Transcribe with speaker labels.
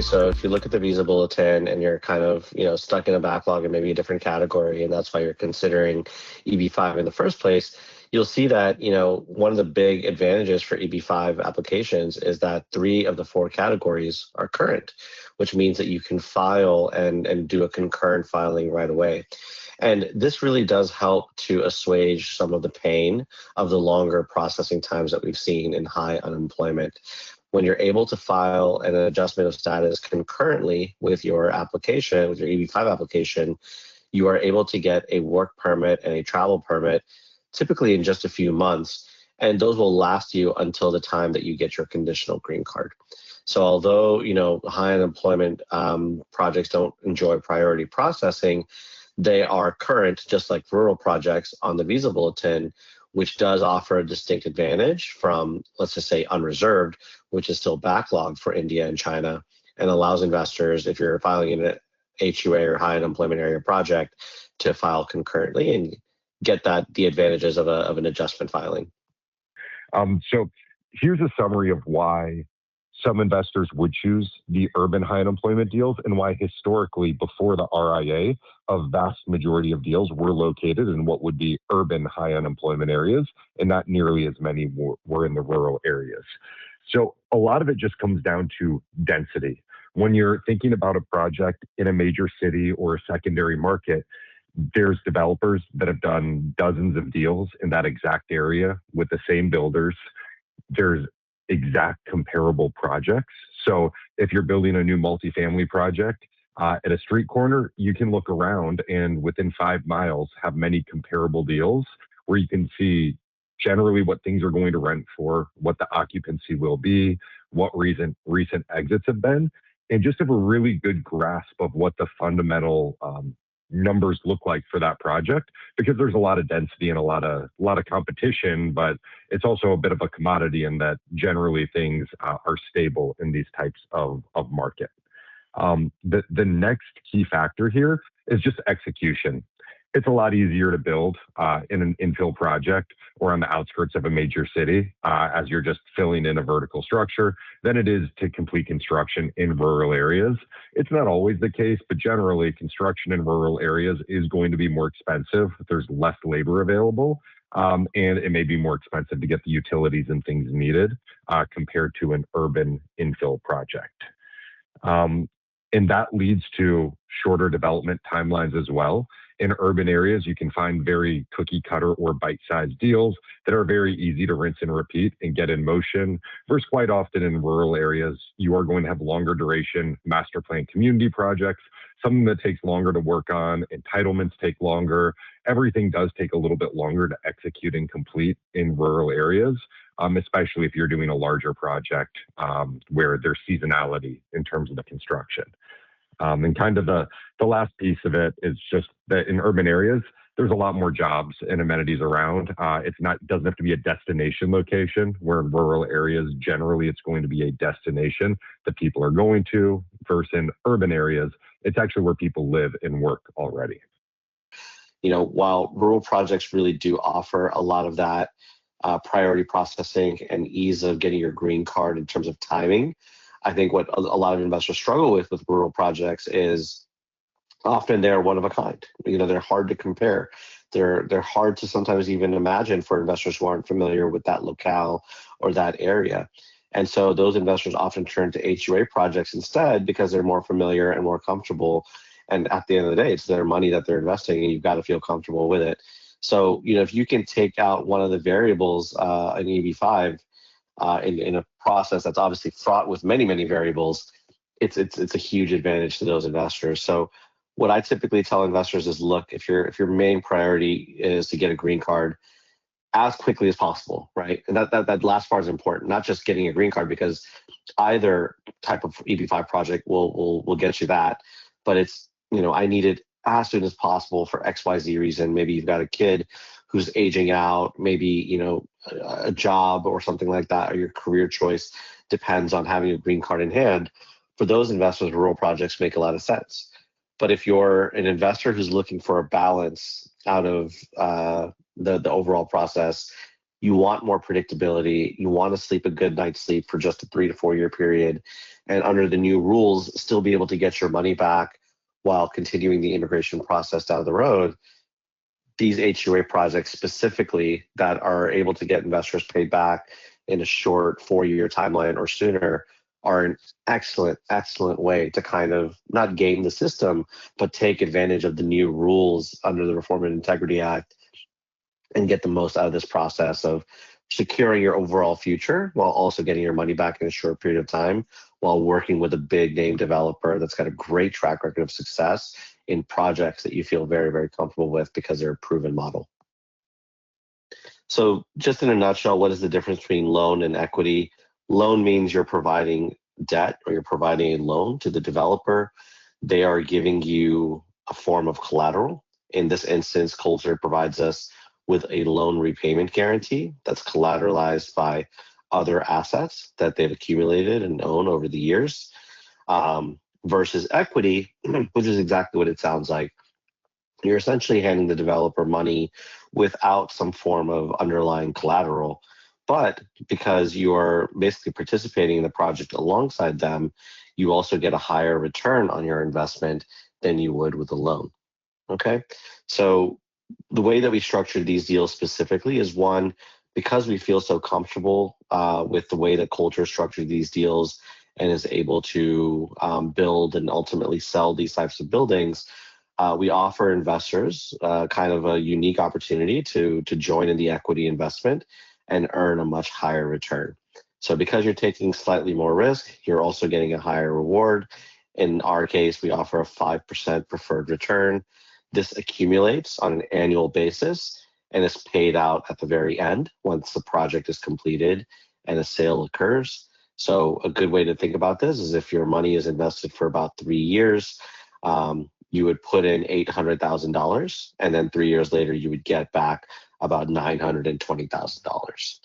Speaker 1: So if you look at the visa bulletin and you're kind of, stuck in a backlog in maybe a different category, and that's why you're considering EB-5 in the first place, you'll see that, one of the big advantages for EB-5 applications is that 3 of the 4 categories are current, which means that you can file and do a concurrent filing right away. And this really does help to assuage some of the pain of the longer processing times that we've seen in high unemployment. When you're able to file an adjustment of status concurrently with your application, with your EB-5 application, you are able to get a work permit and a travel permit typically in just a few months, and those will last you until the time that you get your conditional green card. So although, high unemployment projects don't enjoy priority processing, they are current, just like rural projects on the visa bulletin, which does offer a distinct advantage from, let's just say, unreserved, which is still backlogged for India and China, and allows investors, if you're filing in an HUA or high unemployment area project, to file concurrently and get the advantages of an adjustment filing.
Speaker 2: So here's a summary of why some investors would choose the urban high unemployment deals, and why historically, before the RIA, a vast majority of deals were located in what would be urban high unemployment areas, and not nearly as many were in the rural areas. So a lot of it just comes down to density. When you're thinking about a project in a major city or a secondary market, there's developers that have done dozens of deals in that exact area with the same builders. There's exact comparable projects. So if you're building a new multifamily project at a street corner, you can look around and within 5 miles have many comparable deals where you can see generally what things are going to rent for, what the occupancy will be, what recent exits have been, and just have a really good grasp of what the fundamental numbers look like for that project, because there's a lot of density and a lot of competition, but it's also a bit of a commodity in that generally things are stable in these types of market. The next key factor here is just execution. It's a lot easier to build in an infill project or on the outskirts of a major city as you're just filling in a vertical structure than it is to complete construction in rural areas. It's not always the case, but generally construction in rural areas is going to be more expensive. There's less labor available, and it may be more expensive to get the utilities and things needed compared to an urban infill project. And that leads to shorter development timelines as well. In urban areas, you can find very cookie cutter or bite-sized deals that are very easy to rinse and repeat and get in motion. Versus quite often in rural areas, you are going to have longer duration master plan community projects, something that takes longer to work on, entitlements take longer. Everything does take a little bit longer to execute and complete in rural areas, especially if you're doing a larger project where there's seasonality in terms of the construction. And kind of the last piece of it is just that in urban areas, there's a lot more jobs and amenities around. Doesn't have to be a destination location, where in rural areas, generally it's going to be a destination that people are going to, versus in urban areas, it's actually where people live and work already.
Speaker 1: While rural projects really do offer a lot of that priority processing and ease of getting your green card in terms of timing, I think what a lot of investors struggle with rural projects is often they're one of a kind. They're hard to compare. They're hard to sometimes even imagine for investors who aren't familiar with that locale or that area. And so those investors often turn to HUA projects instead because they're more familiar and more comfortable. And at the end of the day, it's their money that they're investing, and you've got to feel comfortable with it. So, if you can take out one of the variables in EB-5 in a process that's obviously fraught with many, many variables, it's a huge advantage to those investors. So what I typically tell investors is, look, if your main priority is to get a green card as quickly as possible, right? And that last part is important, not just getting a green card, because either type of EB-5 project will get you that, but it's, I need it as soon as possible for XYZ reason. Maybe you've got a kid who's aging out, maybe, a job or something like that, or your career choice depends on having a green card in hand. For those investors, rural projects make a lot of sense. But if you're an investor who's looking for a balance out of the overall process, You want more predictability. You want to sleep a good night's sleep for just a 3 to 4 year period. And under the new rules, still be able to get your money back while continuing the immigration process down the road. These HUA projects specifically that are able to get investors paid back in a short 4 year timeline or sooner are an excellent way to kind of not game the system, but take advantage of the new rules under the Reform and Integrity Act and get the most out of this process of securing your overall future while also getting your money back in a short period of time while working with a big name developer that's got a great track record of success in projects that you feel very, very comfortable with because they're a proven model. So just in a nutshell, what is the difference between loan and equity? Loan means you're providing debt or you're providing a loan to the developer. They are giving you a form of collateral. In this instance, Coulter provides us with a loan repayment guarantee that's collateralized by other assets that they've accumulated and own over the years, versus equity, which is exactly what it sounds like. You're essentially handing the developer money without some form of underlying collateral. But because you're basically participating in the project alongside them, you also get a higher return on your investment than you would with a loan. Okay, so the way that we structured these deals specifically is one, because we feel so comfortable with the way that Coulter structured these deals and is able to build and ultimately sell these types of buildings, we offer investors kind of a unique opportunity to join in the equity investment and earn a much higher return. So because you're taking slightly more risk, you're also getting a higher reward. In our case, we offer a 5% preferred return. This accumulates on an annual basis and is paid out at the very end once the project is completed and a sale occurs. So a good way to think about this is if your money is invested for about 3 years, you would put in $800,000, and then 3 years later, you would get back about $920,000.